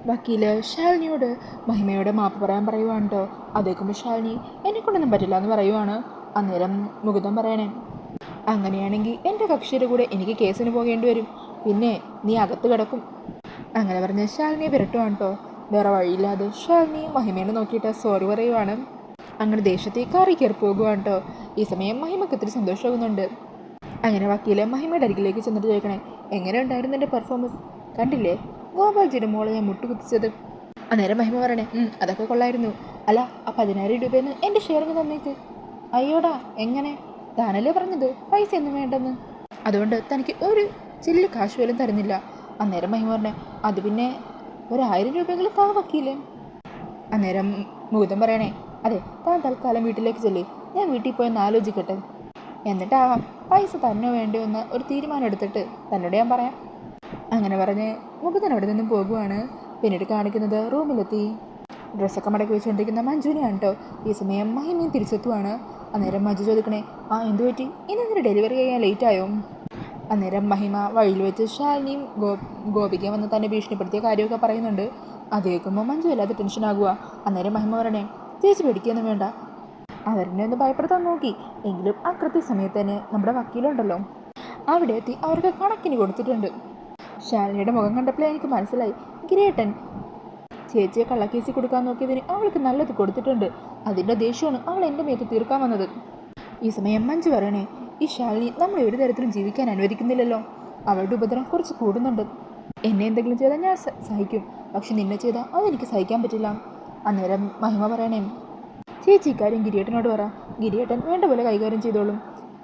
വക്കീല് ശാലിനിയോട് മഹിമയോട് മാപ്പ് പറയാൻ പറയുവാണ് കേട്ടോ. അതേക്കുമ്പോൾ ശാലിനി എന്നെക്കൊണ്ടൊന്നും പറ്റില്ല എന്ന് പറയുവാണ്. അന്നേരം മുകുന്ദൻ പറയണേ, അങ്ങനെയാണെങ്കിൽ എൻ്റെ കക്ഷിയുടെ കൂടെ എനിക്ക് കേസിന് പോകേണ്ടി വരും, പിന്നെ നീ അകത്ത് കിടക്കും. അങ്ങനെ പറഞ്ഞ് ശാലിനിയെ വിരട്ടുവാണ് കേട്ടോ. വേറെ വഴിയില്ലാതെ ശാലിനി മഹിമേനെ നോക്കിയിട്ട് സോറി പറയുവാണ്. അങ്ങനെ ദേഷ്യത്തെ കാറി കയറി പോകുവാണ് കേട്ടോ. ഈ സമയം മഹിമക്ക് ഇത്തിരി സന്തോഷമാകുന്നുണ്ട്. അങ്ങനെ വക്കീല് മഹിമയുടെ അരികിലേക്ക് ചെന്നിട്ട് ചോദിക്കണേ, എങ്ങനെ ഉണ്ടായിരുന്നു എൻ്റെ പെർഫോമൻസ്? കണ്ടില്ലേ ഗോപാൽജിയുടെ മോളെ ഞാൻ മുട്ടുകുത്തിച്ചത്? അന്നേരം മഹിമ പറയണേ, അതൊക്കെ കൊള്ളായിരുന്നു. അല്ല ആ 10,000 രൂപയെന്ന് എൻ്റെ ഷെയറിങ് തന്നേക്ക്. അയ്യോടാ, എങ്ങനെ? താനല്ലേ പറഞ്ഞത് പൈസ ഒന്നും വേണ്ടെന്ന്, അതുകൊണ്ട് തനിക്ക് ഒരു ചില്ല് കാശ് പോലും തരുന്നില്ല. അന്നേരം മഹിമ പറഞ്ഞേ, അത് പിന്നെ 1,000 രൂപയെങ്കിലും താ വക്കീല്. അന്നേരം മുകുന്ദൻ പറയണേ, അതെ താൻ തൽക്കാലം വീട്ടിലേക്ക് ചെല്ലേ, ഞാൻ വീട്ടിൽ പോയി ഒന്ന് ആലോചിക്കട്ടെ, എന്നിട്ടാവാം പൈസ തന്നോ വേണ്ടോ എന്ന് ഒരു തീരുമാനം എടുത്തിട്ട് തന്നോട് ഞാൻ പറയാം. അങ്ങനെ പറഞ്ഞ് മുകുന്ദൻ അവിടെ നിന്നും പോകുവാണ്. പിന്നീട് കാണിക്കുന്നത് റൂമിലെത്തി ഡ്രസ്സൊക്കെ മടക്കി വെച്ചുകൊണ്ടിരിക്കുന്ന മഞ്ജുവിനെയാണ് കേട്ടോ. ഈ സമയം മഹിമയും തിരിച്ചെത്തുവാണ്. അന്നേരം മഞ്ജു ചോദിക്കണേ, എന്തു പറ്റി, ഇന്നെന്തിന് ഡെലിവറി ചെയ്യാൻ ലേറ്റായോ? അന്നേരം മഹിമ വഴിയിൽ വെച്ച് ശാലിനിയും ഗോപികയും വന്ന് തന്നെ ഭീഷണിപ്പെടുത്തിയ കാര്യമൊക്കെ പറയുന്നുണ്ട്. അത് കേൾക്കുമ്പോൾ മഞ്ജു അല്ലാതെ ടെൻഷനാകുക. അന്നേരം മഹിമ പറയണേ, ചേച്ചി പേടിക്കൊന്നും വേണ്ട, അവരെന്നെ ഒന്ന് ഭയപ്പെടുത്താൻ നോക്കി, എങ്കിലും ആ കൃത്യസമയത്ത് തന്നെ നമ്മുടെ വക്കീലുണ്ടല്ലോ അവിടെ എത്തി അവർക്ക് കണക്കിന് കൊടുത്തിട്ടുണ്ട്. ശാലിനിയുടെ മുഖം കണ്ടപ്പോഴേ എനിക്ക് മനസ്സിലായി, ഗിരിയേട്ടൻ ചേച്ചിയെ കള്ളക്കേസി കൊടുക്കാൻ നോക്കിയതിന് അവൾക്ക് നല്ലത് കൊടുത്തിട്ടുണ്ട്. അതിൻ്റെ ദേഷ്യമാണ് അവൾ എൻ്റെ മേത്ത് തീർക്കാൻ വന്നത്. ഈ സമയം മഞ്ജു പറയണേ, ഈ ശാലിനി നമ്മളെ ഒരു തരത്തിലും ജീവിക്കാൻ അനുവദിക്കുന്നില്ലല്ലോ, അവളുടെ ഉപദ്രവം കുറച്ച് കൂടുന്നുണ്ട്. എന്നെ എന്തെങ്കിലും ചെയ്താൽ ഞാൻ സഹിക്കും, പക്ഷെ നിന്നെ ചെയ്താൽ അതെനിക്ക് സഹിക്കാൻ പറ്റില്ല. അന്നേരം മഹിമ പറയണേ, ചേച്ചി ഇക്കാര്യം ഗിരിയേട്ടനോട് പറ, ഗിരിയേട്ടൻ വേണ്ട പോലെ കൈകാര്യം ചെയ്തോളും.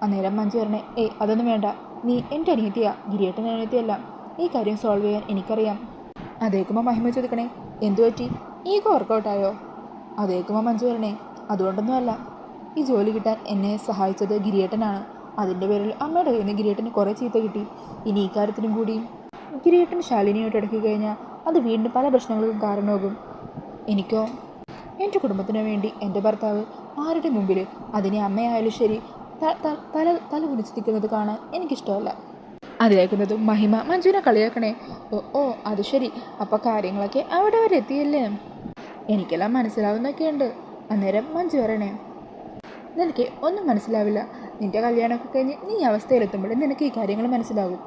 അന്നേരം മഞ്ജു പറഞ്ഞേ, അതൊന്നും വേണ്ട, നീ എൻ്റെ അനിയത്തിയാ, ഗിരിയേട്ടൻ അനിയത്തിയല്ല, ഈ കാര്യം സോൾവ് ചെയ്യാൻ എനിക്കറിയാം. അതേക്കുമ്പോൾ മഹിമ ചോദിക്കണേ, എന്തു പറ്റി, ഈഗോ വർക്കൗട്ടായോ? അതേക്കുമ്പോൾ മഞ്ജു പറഞ്ഞേ, അതുകൊണ്ടൊന്നും അല്ല, ഈ ജോലി കിട്ടാൻ എന്നെ സഹായിച്ചത് ഗിരിയേട്ടനാണ്. അതിൻ്റെ പേരിൽ അമ്മയുടെ കയ്യിൽ നിന്ന് ഗിരിയേട്ടന് കുറേ ചീത്ത കിട്ടി. ഇനി ഈ കാര്യത്തിനും കൂടി ഗിരിയേട്ടൻ ശാലിനിയോട്ട് ഇടയ്ക്ക് കഴിഞ്ഞാൽ അത് വീണ്ടും പല പ്രശ്നങ്ങൾക്കും കാരണമാകും. എനിക്കോ എൻ്റെ കുടുംബത്തിനു വേണ്ടി എൻ്റെ ഭർത്താവ് ആരുടെ മുമ്പിൽ, അതിനെ അമ്മയായാലും ശരി, തല കുനിച്ച് നിൽക്കുന്നത് കാണാൻ എനിക്കിഷ്ടമല്ല. അതിലേക്കുന്നതും മഹിമ മഞ്ജുവിനെ കളിയാക്കണേ, അത് ശരി, അപ്പോൾ കാര്യങ്ങളൊക്കെ അവിടെ വരെ എത്തിയല്ലേ, എനിക്കെല്ലാം മനസ്സിലാവുന്നൊക്കെയുണ്ട്. അന്നേരം മഞ്ജു പറയണേ, നിനക്ക് ഒന്നും മനസ്സിലാവില്ല, നിൻ്റെ കല്യാണമൊക്കെ കഴിഞ്ഞ് നീ അവസ്ഥയിലെത്തുമ്പോൾ നിനക്ക് ഈ കാര്യങ്ങൾ മനസ്സിലാവും.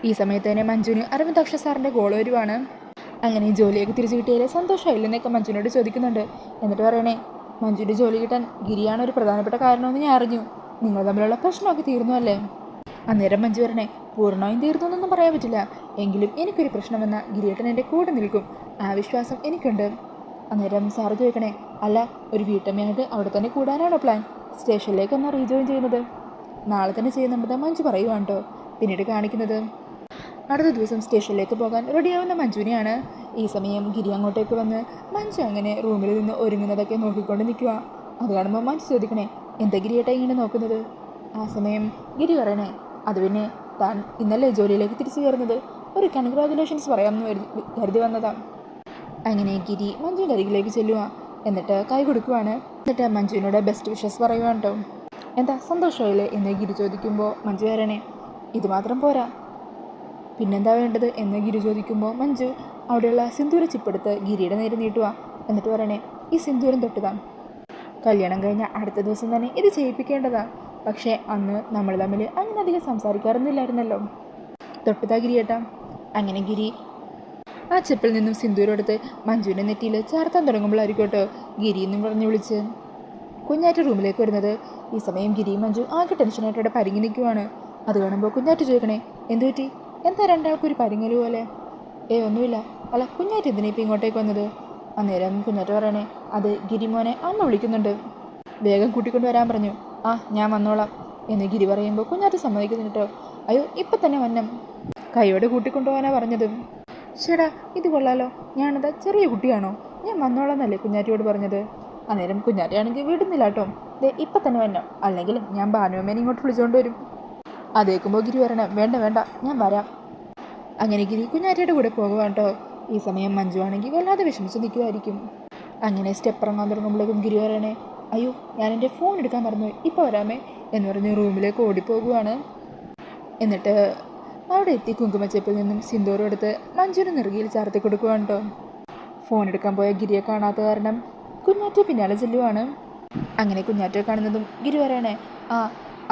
ഈ സമയത്ത് തന്നെ മഞ്ജുവിന് അരവിന്ദാക്ഷ സാറിൻ്റെ കോൾ വരുവാണ്. അങ്ങനെ ജോലിയൊക്കെ തിരിച്ചു കിട്ടിയാലേ സന്തോഷമായില്ലെന്നൊക്കെ മഞ്ജുവിനോട് ചോദിക്കുന്നുണ്ട്. എന്നിട്ട് പറയണേ, മഞ്ജുവിൻ്റെ ജോലി കിട്ടാൻ ഗിരിയാണ് ഒരു പ്രധാനപ്പെട്ട കാരണമെന്ന് ഞാൻ അറിഞ്ഞു, നിങ്ങൾ തമ്മിലുള്ള പ്രശ്നമൊക്കെ തീർന്നു അല്ലേ? അന്നേരം മഞ്ജു പറയണേ, പൂർണ്ണമായും തീർന്നു എന്നൊന്നും പറയാൻ പറ്റില്ല, എങ്കിലും എനിക്കൊരു പ്രശ്നം വന്നാൽ ഗിരിയേട്ടൻ എൻ്റെ കൂടെ നിൽക്കും, ആ വിശ്വാസം എനിക്കുണ്ട്. അന്നേരം സാറ് ചോദിക്കണേ, അല്ല ഒരു വീട്ടമ്മയായിട്ട് അവിടെ തന്നെ കൂടാനാണോ പ്ലാൻ, സ്റ്റേഷനിലേക്ക് ഒന്ന് റീജോയിൻ ചെയ്യുന്നത്? നാളെ തന്നെ ചെയ്യുന്നുണ്ടെന്ന് മഞ്ജു പറയുവാണ് കേട്ടോ. പിന്നീട് കാണിക്കുന്നത് അടുത്ത ദിവസം സ്റ്റേഷനിലേക്ക് പോകാൻ റെഡിയാവുന്ന മഞ്ജുവിനെയാണ്. ഈ സമയം ഗിരി അങ്ങോട്ടേക്ക് വന്ന് മഞ്ജു അങ്ങനെ റൂമിൽ നിന്ന് ഒരുങ്ങുന്നതൊക്കെ നോക്കിക്കൊണ്ട് നിൽക്കുക. അത് കാണുമ്പോൾ മഞ്ജു ചോദിക്കണേ, എന്താ ഗിരിയേട്ടാ ഇങ്ങനെ നോക്കുന്നത്? ആ സമയം ഗിരി പറയണേ, അത് പിന്നെ താൻ ഇന്നലെ ജോലിയിലേക്ക് തിരിച്ചു കയറുന്നത്, ഒരു കൺഗ്രാജുലേഷൻസ് പറയാമെന്ന് കരുതി വന്നതാണ്. അങ്ങനെ ഗിരി മഞ്ജുവിൻ്റെ അരികിലേക്ക് ചെല്ലുക, എന്നിട്ട് കൈ കൊടുക്കുവാണ്. എന്നിട്ട് മഞ്ജുവിനോട് ബെസ്റ്റ് വിഷസ് പറയുവാണ് കേട്ടോ. എന്താ സന്തോഷമായില്ലേ എന്ന് ഗിരി ചോദിക്കുമ്പോൾ മഞ്ജു പറയണേ, ഇത് മാത്രം പോരാ, പിന്നെന്താ വേണ്ടത് എന്ന് ഗിരി ചോദിക്കുമ്പോൾ മഞ്ജു അവിടെയുള്ള സിന്ദൂര ചിപ്പെടുത്ത് ഗിരിയുടെ നേരെ നീട്ടുക. എന്നിട്ട് പറയണേ, ഈ സിന്ദൂരം തൊട്ടുതാണ്, കല്യാണം കഴിഞ്ഞ അടുത്ത ദിവസം തന്നെ ഇത് ചെയ്യിപ്പിക്കേണ്ടതാണ്, പക്ഷേ അന്ന് നമ്മൾ തമ്മിൽ അങ്ങനെ അധികം സംസാരിക്കാറൊന്നുമില്ലായിരുന്നല്ലോ, തൊട്ടുതാ ഗിരിയേട്ടാ. അങ്ങനെ ഗിരി ആ ചെപ്പിൽ നിന്നും സിന്ദൂരം എടുത്ത് മഞ്ജുവിൻ്റെ നെറ്റിയിൽ ചേർത്താൻ തുടങ്ങുമ്പോഴായിരിക്കും കേട്ടോ ഗിരി എന്നും പറഞ്ഞ് വിളിച്ച് കുഞ്ഞാറ്റ് റൂമിലേക്ക് വരുന്നത്. ഈ സമയം ഗിരിയും മഞ്ജു ആകെ ടെൻഷനായിട്ട് അവിടെ പരിങ്ങി നിൽക്കുവാണ്. അത് കാണുമ്പോൾ കുഞ്ഞാറ്റ് ചോദിക്കണേ, എന്തു പറ്റി, എന്താ രണ്ടാൾക്കൊരു പരിങ്ങല് പോലെ? ഒന്നുമില്ല, അല്ല കുഞ്ഞാറ്റ് എന്തിനാ ഇപ്പം ഇങ്ങോട്ടേക്ക് വന്നത്? അന്നേരം കുഞ്ഞാറ്റ് പറയണേ, അത് ഗിരിമോനെ അമ്മ വിളിക്കുന്നുണ്ട്, വേഗം കൂട്ടിക്കൊണ്ട് വരാൻ പറഞ്ഞു. ഞാൻ വന്നോളാം എന്ന് ഗിരി പറയുമ്പോൾ കുഞ്ഞാറ്റ് സമ്മതിക്കുന്നു കേട്ടോ. അയ്യോ ഇപ്പം തന്നെ വന്നം, കൈയോടെ കൂട്ടിക്കൊണ്ടുപോകാനാണ് പറഞ്ഞത്. ചേടാ ഇത് കൊള്ളാലോ, ഞാനതാ ചെറിയ കുട്ടിയാണോ, ഞാൻ വന്നോളാന്നല്ലേ കുഞ്ഞാറ്റിയോട് പറഞ്ഞത്. അന്നേരം കുഞ്ഞാറ്റിയാണെങ്കിൽ വിടുന്നില്ല കേട്ടോ, ഇപ്പം തന്നെ വന്നോ, അല്ലെങ്കിൽ ഞാൻ ഭാനുവമ്മേനെ ഇങ്ങോട്ട് വിളിച്ചുകൊണ്ട് വരും. അതേക്കുമ്പോൾ ഗിരി പറയണം, വേണ്ട വേണ്ട ഞാൻ വരാം. അങ്ങനെ ഗിരി കുഞ്ഞാറ്റിയുടെ കൂടെ പോകുവാൻ കേട്ടോ. ഈ സമയം മഞ്ജു ആണെങ്കിൽ വല്ലാതെ വിഷമിച്ച് നിൽക്കുമായിരിക്കും. അങ്ങനെ സ്റ്റെപ്പ് ഇറങ്ങാൻ തുടങ്ങുമ്പോഴേക്കും ഗിരി പറയണേ, അയ്യോ ഞാൻ എൻ്റെ ഫോൺ എടുക്കാൻ മറന്നു, ഇപ്പോൾ വരാമേ എന്ന് പറഞ്ഞ് റൂമിലേക്ക് ഓടിപ്പോകുവാണ്. എന്നിട്ട് അവിടെ എത്തി കുങ്കുമച്ചെപ്പിൽ നിന്നും സിന്ദൂരം എടുത്ത് മഞ്ജുവിന് നെറുകയിൽ ചാർത്തി കൊടുക്കുവാണ് കേട്ടോ. ഫോൺ എടുക്കാൻ പോയ ഗിരിയെ കാണാത്ത കാരണം കുഞ്ഞാറ്റ പിന്നാലെ ചെല്ലുവാണ്. അങ്ങനെ കുഞ്ഞാറ്റ കാണുന്നതും ഗിരി പറയണേ, ആ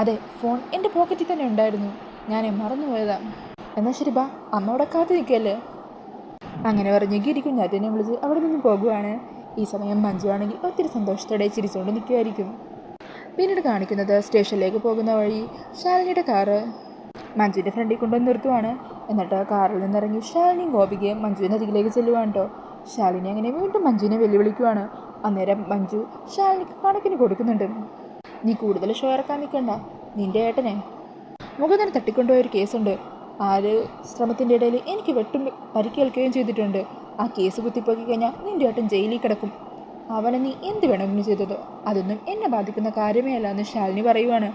അതെ, ഫോൺ എൻ്റെ പോക്കറ്റിൽ തന്നെ ഉണ്ടായിരുന്നു, ഞാൻ മറന്നുപോയതാ. എന്നാൽ ശരി ബാ, അമ്മ അവിടെ കാത്തു നിൽക്കല്ലേ. അങ്ങനെ പറഞ്ഞ് ഗിരി കുഞ്ഞാറ്റനെ വിളിച്ച് അവിടെ നിന്ന് പോകുവാണ്. ഈ സമയം മഞ്ജു ആണെങ്കിൽ ഒത്തിരി സന്തോഷത്തോടെ ചിരിച്ചുകൊണ്ട് നിൽക്കുമായിരിക്കും. പിന്നീട് കാണിക്കുന്നത് സ്റ്റേഷനിലേക്ക് പോകുന്ന വഴി ശാലിനിയുടെ കാറ് മഞ്ജുവിൻ്റെ ഫ്രണ്ടിൽ കൊണ്ടുവന്ന് നിർത്തുവാണ്. എന്നിട്ട് കാറിൽ നിന്നിറങ്ങി ശാലിനിയും ഗോപികയും മഞ്ജുവിൻ്റെ അരികിലേക്ക് ചെല്ലുവാണ് കേട്ടോ. ശാലിനി അങ്ങനെ വീണ്ടും മഞ്ജുവിനെ വെല്ലുവിളിക്കുവാണ്. അന്നേരം മഞ്ജു ശാലിനിക്ക് കണക്കിന് കൊടുക്കുന്നുണ്ട്. നീ കൂടുതൽ ഷോ ഇറക്കാൻ നിൽക്കണ്ട, നിൻ്റെ ഏട്ടനെ മുഖത്തിന് തട്ടിക്കൊണ്ടുപോയൊരു കേസുണ്ട്. ശ്രമത്തിൻ്റെ ഇടയിൽ എനിക്ക് വെട്ടും പരിക്കേൽക്കുകയും ചെയ്തിട്ടുണ്ട്. ആ കേസ് കുത്തിപ്പോക്കി കഴിഞ്ഞാൽ നിൻ്റെ ഏട്ടൻ ജയിലിൽ കിടക്കും. അവനെ നീ എന്ത് വേണമെങ്കിലും ചെയ്തതോ, അതൊന്നും എന്നെ ബാധിക്കുന്ന കാര്യമേ അല്ല എന്ന് ശാലിനി പറയുവാണ്.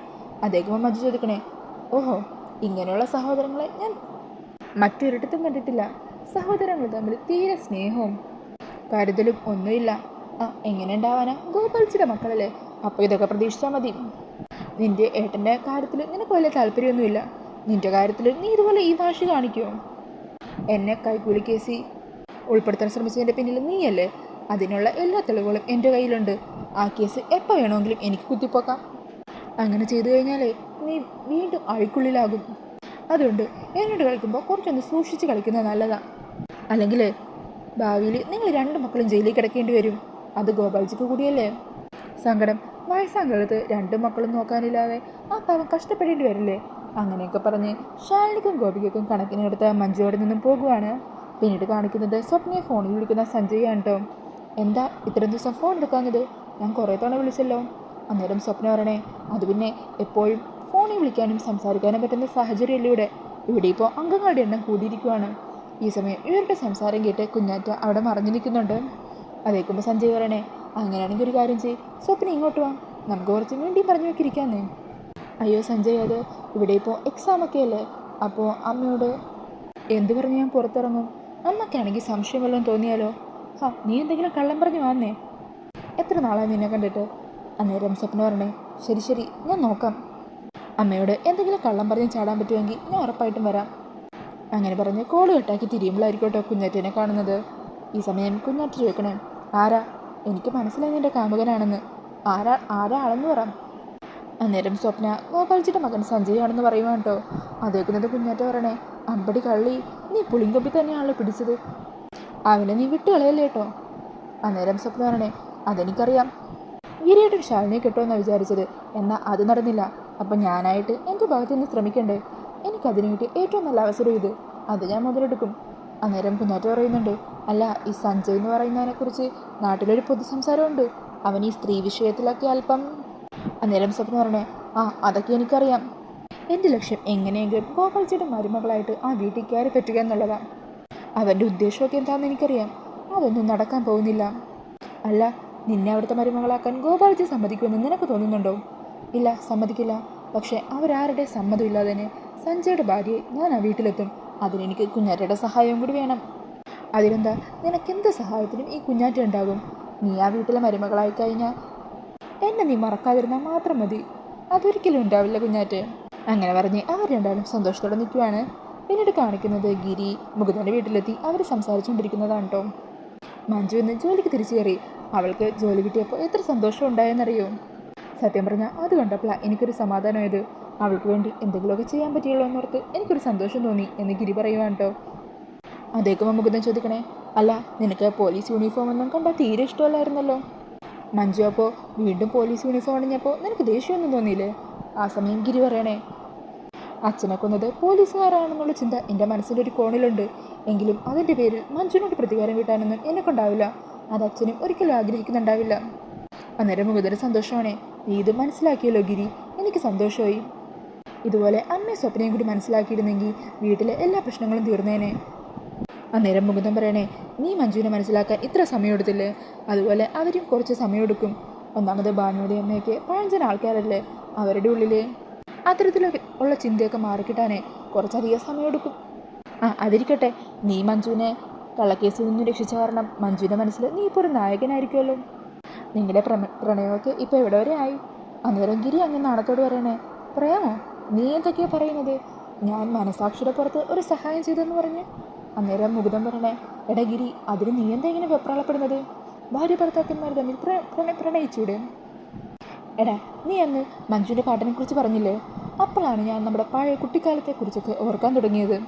അതേക്കുമ്പോൾ മഞ്ജു ചോദിക്കണേ, ഓഹോ, ഇങ്ങനെയുള്ള സഹോദരങ്ങളെ ഞാൻ മറ്റൊരിടത്തും കണ്ടിട്ടില്ല. സഹോദരങ്ങൾ തമ്മിൽ തീരെ സ്നേഹവും കരുതലും ഒന്നുമില്ല. എങ്ങനെ ഉണ്ടാവാനാ, ഗോപാൽജിയുടെ മക്കളല്ലേ, അപ്പോൾ ഇതൊക്കെ പ്രതീക്ഷിച്ചാൽ മതി. നിൻ്റെ ഏട്ടൻ്റെ കാര്യത്തിൽ നിനക്ക് വലിയ താല്പര്യമൊന്നുമില്ല. നിൻ്റെ കാര്യത്തിൽ നീ ഇതുപോലെ ഈ വാശി കാണിക്കുമോ? എന്നെ കൈക്കൂലി കേസിൽ ഉൾപ്പെടുത്താൻ ശ്രമിച്ചതിൻ്റെ പിന്നിൽ നീയല്ലേ? അതിനുള്ള എല്ലാ തെളിവുകളും എൻ്റെ കയ്യിലുണ്ട്. ആ കേസ് എപ്പോൾ വേണമെങ്കിലും എനിക്ക് കുത്തിപ്പോക്കാം. അങ്ങനെ ചെയ്തു കഴിഞ്ഞാലേ നീ വീണ്ടും അഴിക്കുള്ളിലാകും. അതുകൊണ്ട് എന്നോട് കളിക്കുമ്പോൾ കുറച്ചൊന്ന് സൂക്ഷിച്ച് കളിക്കുന്നത് നല്ലതാണ്. അല്ലെങ്കിൽ ഭാവിയിൽ നിങ്ങൾ രണ്ട് മക്കളും ജയിലിൽ കിടക്കേണ്ടി വരും. അത് ഗോപാൽജിക്ക് കൂടിയല്ലേ സങ്കടം. വയസ്സാങ്കാലത്ത് രണ്ട് മക്കളും നോക്കാനില്ലാതെ ആ പാവം കഷ്ടപ്പെടേണ്ടി വരില്ലേ? അങ്ങനെയൊക്കെ പറഞ്ഞ് ശാലിനിക്കും ഗോപികയ്ക്കും കണക്കിനെടുത്ത് മഞ്ജുവോടെ നിന്നും പോകുവാണ്. പിന്നീട് കാണിക്കുന്നത് സ്വപ്നയെ ഫോണിൽ വിളിക്കുന്ന സഞ്ജയാണ് കേട്ടോ. എന്താ ഇത്രയും ദിവസം ഫോൺ എടുക്കാഞ്ഞത്? ഞാൻ കുറേ തവണ വിളിച്ചല്ലോ. അന്നേരം സ്വപ്ന പറയണേ, അത് പിന്നെ എപ്പോഴും ഫോണിൽ വിളിക്കാനും സംസാരിക്കാനും പറ്റുന്ന സാഹചര്യമല്ലേ ഇവിടെ ഇപ്പോൾ അംഗങ്ങളുടെ എണ്ണം കൂടിയിരിക്കുവാണ്. ഈ സമയം ഇവരുടെ സംസാരം കേട്ട് കുഞ്ഞാറ്റ അവിടെ മറഞ്ഞു നിൽക്കുന്നുണ്ട്. അതേക്കുമ്പോൾ സഞ്ജയ് പറയണേ, അങ്ങനെയാണെങ്കിൽ ഒരു കാര്യം ചെയ്യ്, സ്വപ്ന ഇങ്ങോട്ട് വാ, നമുക്ക് കുറച്ച് വേണ്ടിയും പറഞ്ഞു വെക്കിരിക്കാന്നേ. അയ്യോ സഞ്ജയ്, അത് ഇവിടെ ഇപ്പോൾ എക്സാമൊക്കെ അല്ലേ, അപ്പോൾ അമ്മയോട് എന്തു പറഞ്ഞ് ഞാൻ പുറത്തിറങ്ങും? അമ്മയ്ക്കാണെങ്കിൽ സംശയം വല്ലതും തോന്നിയാലോ? നീ എന്തെങ്കിലും കള്ളം പറഞ്ഞു വന്നേ, എത്ര നാളായി നിന്നെ കണ്ടിട്ട്. അന്നേരം സ്വപ്ന പറഞ്ഞേ, ശരി ശരി, ഞാൻ നോക്കാം. അമ്മയോട് എന്തെങ്കിലും കള്ളം പറഞ്ഞ് ചാടാൻ പറ്റുമെങ്കിൽ ഞാൻ ഉറപ്പായിട്ടും വരാം. അങ്ങനെ പറഞ്ഞ് കോള് കെട്ടാക്കി തിരിയുമ്പോഴായിരിക്കും കേട്ടോ കുഞ്ഞാറ്റനെ കാണുന്നത്. ഈ സമയം കുഞ്ഞാറ്റ ചോദിക്കണേ, ആരാ? എനിക്ക് മനസ്സിലായി നിൻ്റെ കാമുകനാണെന്ന്. ആരാളെന്ന് പറ. അന്നേരം സ്വപ്ന ഗോപാൽജിയുടെ മകൻ സഞ്ജയ് ആണെന്ന് പറയുവാണ് കേട്ടോ. അതേക്കുന്നത് കുഞ്ഞാറ്റ പറയണേ, അമ്പടി കള്ളി, നീ പുളിങ്കൊമ്പി തന്നെയാണല്ലോ പിടിച്ചത്, അവനെ നീ വിട്ടുകളയല്ലേ കേട്ടോ. അന്നേരം സ്വപ്ന പറയണേ, അതെനിക്കറിയാം, ഗിരിയേട്ടൻ ശാലിനിയെ കിട്ടുമെന്നാണ് വിചാരിച്ചത്, എന്നാൽ അത് നടന്നില്ല. അപ്പം ഞാനായിട്ട് എൻ്റെ ഭാഗത്തു നിന്ന് ശ്രമിക്കണ്ടേ? എനിക്കതിനു കിട്ടിയ ഏറ്റവും നല്ല അവസരം ഇത്, അത് ഞാൻ മുതലെടുക്കും. അന്നേരം കുഞ്ഞാറ്റ പറയുന്നുണ്ട്, അല്ല ഈ സഞ്ജയ് എന്ന് പറയുന്നതിനെക്കുറിച്ച് നാട്ടിലൊരു പൊതു സംസാരമുണ്ട്, അവൻ ഈ സ്ത്രീ വിഷയത്തിലൊക്കെ അല്പം. അന്നേരം സ്വപ്ന പറഞ്ഞേ, അതൊക്കെ എനിക്കറിയാം. എൻ്റെ ലക്ഷ്യം എങ്ങനെയെങ്കിലും ഗോപാൽജിയുടെ മരുമകളായിട്ട് ആ വീട്ടിൽ കയറി പറ്റുക എന്നുള്ളതാണ്. അവൻ്റെ ഉദ്ദേശമൊക്കെ എന്താണെന്ന് എനിക്കറിയാം, അതൊന്നും നടക്കാൻ പോകുന്നില്ല. അല്ല, നിന്നെ അവിടുത്തെ മരുമകളാക്കാൻ ഗോപാൽജി സമ്മതിക്കുമെന്ന് നിനക്ക് തോന്നുന്നുണ്ടോ? ഇല്ല, സമ്മതിക്കില്ല. പക്ഷേ അവരാരുടെ സമ്മതമില്ലാതെ തന്നെ സഞ്ജയുടെ ഭാര്യയെ ഞാൻ ആ വീട്ടിലെത്തും. അതിനെനിക്ക് കുഞ്ഞാറ്റയുടെ സഹായവും കൂടി വേണം. അതിനെന്താ, നിനക്കെന്ത് സഹായത്തിനും ഈ കുഞ്ഞാറ്റ ഉണ്ടാകും. നീ ആ വീട്ടിലെ മരുമകളായി കഴിഞ്ഞാൽ എന്നെ നീ മറക്കാതിരുന്നാൽ മാത്രം മതി. അതൊരിക്കലും ഉണ്ടാവില്ല കുഞ്ഞാറ്റ്. അങ്ങനെ പറഞ്ഞ് അവർ രണ്ടാളും സന്തോഷത്തോടെ നിൽക്കുവാണ്. പിന്നീട് കാണിക്കുന്നത് ഗിരി മുകുന്ദൻ്റെ വീട്ടിലെത്തി അവർ സംസാരിച്ചുകൊണ്ടിരിക്കുന്നതാണ് കേട്ടോ. മഞ്ജു ഇന്ന് ജോലിക്ക് തിരിച്ചു കയറി. അവൾക്ക് ജോലി കിട്ടിയപ്പോൾ എത്ര സന്തോഷം ഉണ്ടായെന്നറിയോ? സത്യം പറഞ്ഞാൽ അത് കണ്ടപ്പോഴാണ് എനിക്കൊരു സമാധാനമായത്. അവൾക്ക് വേണ്ടി എന്തെങ്കിലുമൊക്കെ ചെയ്യാൻ പറ്റിയുള്ളൂ എന്നോർത്ത് എനിക്കൊരു സന്തോഷം തോന്നി എന്ന് ഗിരി പറയുവാണ് കേട്ടോ. അതേക്കുമ്പോൾ മുകുന്ദൻ ചോദിക്കണേ, അല്ല നിനക്ക് പോലീസ് യൂണിഫോം ഒന്നും കണ്ടാൽ തീരെ ഇഷ്ടമല്ലായിരുന്നല്ലോ. മഞ്ജു, അപ്പോൾ വീണ്ടും പോലീസ് യൂണിഫോം അണിഞ്ഞപ്പോൾ നിനക്ക് ദേഷ്യമൊന്നും തോന്നിയില്ലേ? ആ സമയം ഗിരി പറയണേ, അച്ഛനെ കൊന്നത് പോലീസുകാരാണെന്നുള്ള ചിന്ത എൻ്റെ മനസ്സിൻ്റെ ഒരു കോണിലുണ്ട്. എങ്കിലും അതിൻ്റെ പേരിൽ മഞ്ജുവിനോട് പ്രതികാരം വീട്ടാനൊന്നും എന്നെക്കൊണ്ടാവില്ല. അത് അച്ഛനും ഒരിക്കലും ആഗ്രഹിക്കുന്നുണ്ടാവില്ല. അന്നേരം മുകുന്ദന് സന്തോഷമാണേ, നീ ഇത് മനസ്സിലാക്കിയല്ലോ ഗിരി, എനിക്ക് സന്തോഷമായി. ഇതുപോലെ അമ്മയും സ്വപ്നയും കൂടി മനസ്സിലാക്കിയിരുന്നെങ്കിൽ വീട്ടിലെ എല്ലാ പ്രശ്നങ്ങളും തീർന്നേനെ. അന്നേരം മുകുന്ദൻ പറയണേ, നീ മഞ്ജുവിനെ മനസ്സിലാക്കാൻ ഇത്ര സമയം എടുത്തില്ലേ, അതുപോലെ അവരും കുറച്ച് സമയമെടുക്കും. ഒന്നാമത് ഭാനുവിൻ്റെ അമ്മയൊക്കെ പഴഞ്ചൻ ആൾക്കാരല്ലേ, അവരുടെ ഉള്ളിൽ അത്തരത്തിലൊക്കെ ഉള്ള ചിന്തയൊക്കെ മാറിക്കിട്ടാനേ കുറച്ചധികം സമയമെടുക്കും. അതിരിക്കട്ടെ, നീ മഞ്ജുവിനെ കള്ളക്കേസിൽ നിന്നും രക്ഷിച്ച കാരണം മഞ്ജുവിൻ്റെ മനസ്സിൽ നീ ഇപ്പോൾ ഒരു നായകനായിരിക്കുമല്ലോ. നിങ്ങളുടെ പ്രണയമൊക്കെ ഇപ്പോൾ എവിടെ വരെ ആയി? അന്നേരം ഗിരി അങ്ങനെ നാണത്തോട് പറയണേ, പ്രേമോ? നീ എന്തൊക്കെയാ പറയുന്നത്? ഞാൻ മനസാക്ഷിയുടെ പുറത്ത് ഒരു സഹായം ചെയ്തെന്ന് പറഞ്ഞ്. അന്നേരം മുകുന്ദൻ പറയണേ, എടാ ഗിരി, അതിന് നീ എന്താ ഇങ്ങനെ വെപ്രാളപ്പെടുന്നത്? ഭാര്യ ഭർത്താക്കന്മാർ തമ്മിൽ പ്രണയിച്ചൂടെ? എടാ, നീ അന്ന് മഞ്ജുവിൻ്റെ പാട്ടിനെക്കുറിച്ച് പറഞ്ഞില്ലേ? അപ്പോഴാണ് ഞാൻ നമ്മുടെ പഴയ കുട്ടിക്കാലത്തെക്കുറിച്ചൊക്കെ ഓർക്കാൻ തുടങ്ങിയത്.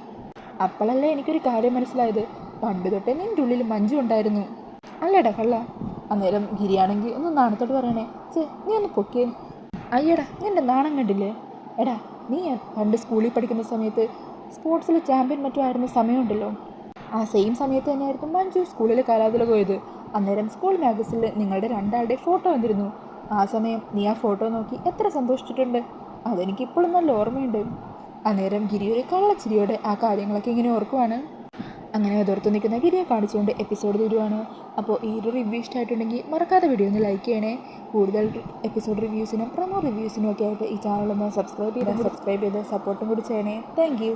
അപ്പോഴല്ലേ എനിക്കൊരു കാര്യം മനസ്സിലായത്, പണ്ട് തൊട്ടേ നിൻ്റെ ഉള്ളിൽ മഞ്ജു ഉണ്ടായിരുന്നു. അല്ലേടാ കള്ള? അന്നേരം ഗിരിയാണെങ്കിൽ ഒന്ന് നാണത്തോട് പറയണേ, നീ ഒന്ന് പൊക്കിയേ. അയ്യടാ, നിൻ്റെ നാണം കണ്ടില്ലേ? എടാ, നീ പണ്ട് സ്കൂളിൽ പഠിക്കുന്ന സമയത്ത് സ്പോർട്സിൽ ചാമ്പ്യൻ മറ്റും ആയിരുന്ന സമയമുണ്ടല്ലോ, ആ സെയിം സമയത്ത് തന്നെയായിരുന്നു മഞ്ജു സ്കൂളിൽ കലാതിൽ പോയത്. അന്നേരം സ്കൂൾ മാഗസിനിൽ നിങ്ങളുടെ രണ്ടാളുടെ ഫോട്ടോ വന്നിരുന്നു. ആ സമയം നീ ആ ഫോട്ടോ നോക്കി എത്ര സന്തോഷിച്ചിട്ടുണ്ട്, അതെനിക്കിപ്പോഴും നല്ല ഓർമ്മയുണ്ട്. അന്നേരം ഗിരി ഒരു കള്ളച്ചിരിയോടെ ആ കാര്യങ്ങളൊക്കെ ഇങ്ങനെ ഓർക്കുവാണ്. അങ്ങനെ അതോർത്ത് നിൽക്കുന്ന ഗിരിയെ കാണിച്ചുകൊണ്ട് എപ്പിസോഡ് തീരുവാണ്. അപ്പോൾ ഈ ഒരു റിവ്യൂ ഇഷ്ടമായിട്ടുണ്ടെങ്കിൽ മറക്കാതെ വീഡിയോ ഒന്ന് ലൈക്ക് ചെയ്യണേ. കൂടുതൽ എപ്പിസോഡ് റിവ്യൂസിനും പ്രൊമോ റിവ്യൂസിനും ഒക്കെ ആയിട്ട് ഈ ചാനലൊന്ന് സബ്സ്ക്രൈബ് ചെയ്ത് സപ്പോർട്ടും കൂടി ചെയ്യണേ. Thank you.